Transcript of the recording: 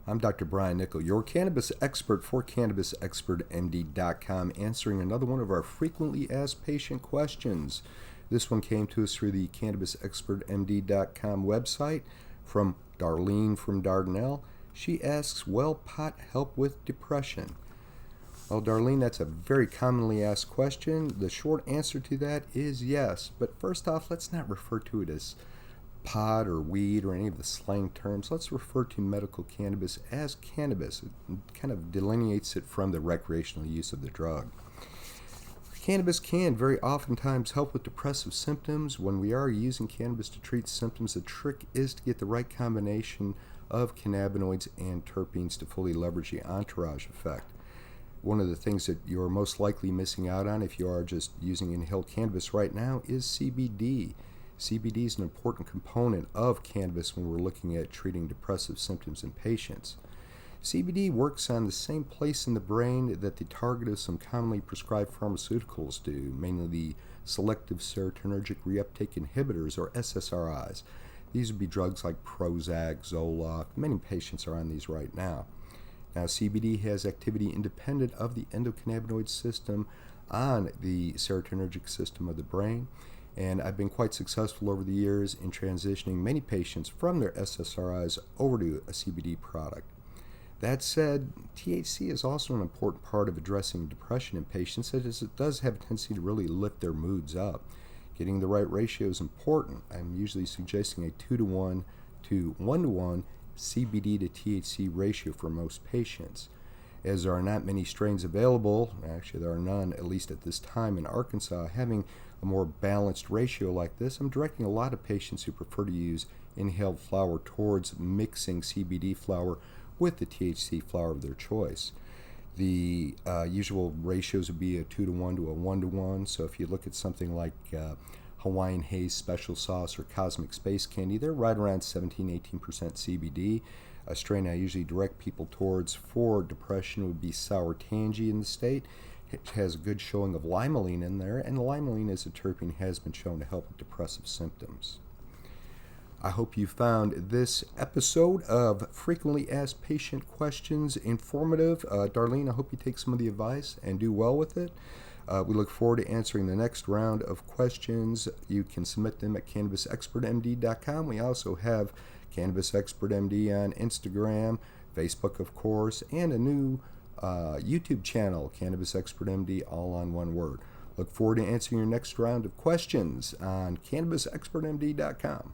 I'm Dr. Brian Nickel, your cannabis expert for CannabisExpertMD.com, answering another one of our frequently asked patient questions. This one came to us through the CannabisExpertMD.com website from Darlene from Dardanelle. She asks, will pot help with depression? Well, Darlene, that's a very commonly asked question. The short answer to that is yes. But first off, let's not refer to it as pot or weed or any of the slang terms. Let's refer to medical cannabis as cannabis. It kind of delineates it from the recreational use of the drug. Cannabis can very oftentimes help with depressive symptoms. When we are using cannabis to treat symptoms, the trick is to get the right combination of cannabinoids and terpenes to fully leverage the entourage effect. One of the things that you're most likely missing out on if you are just using inhaled cannabis right now is CBD. CBD is an important component of cannabis when we're looking at treating depressive symptoms in patients. CBD works on the same place in the brain that the target of some commonly prescribed pharmaceuticals do, mainly the selective serotonergic reuptake inhibitors, or SSRIs. These would be drugs like Prozac, Zoloft. Many patients are on these right now. Now, CBD has activity independent of the endocannabinoid system on the serotonergic system of the brain. And I've been quite successful over the years in transitioning many patients from their SSRIs over to a CBD product. That said, THC is also an important part of addressing depression in patients, as it does have a tendency to really lift their moods up. Getting the right ratio is important. I'm usually suggesting a 2-to-1 to 1-to-1 CBD to THC ratio for most patients. As there are not many strains available, actually there are none, at least at this time in Arkansas, having a more balanced ratio like this, I'm directing a lot of patients who prefer to use inhaled flower towards mixing CBD flower with the THC flower of their choice. The usual ratios would be a 2-to-1 to a 1-to-1, so if you look at something like Hawaiian Haze Special Sauce or Cosmic Space Candy, they're right around 17-18% CBD. A strain I usually direct people towards for depression would be Sour Tangy in the state. It has a good showing of limonene in there, and limonene as a terpene has been shown to help with depressive symptoms. I hope you found this episode of Frequently Asked Patient Questions informative. Darlene, I hope you take some of the advice and do well with it. We look forward to answering the next round of questions. You can submit them at CannabisExpertMD.com. We also have CannabisExpertMD on Instagram, Facebook, of course, and a new YouTube channel, CannabisExpertMD, all on one word. Look forward to answering your next round of questions on CannabisExpertMD.com.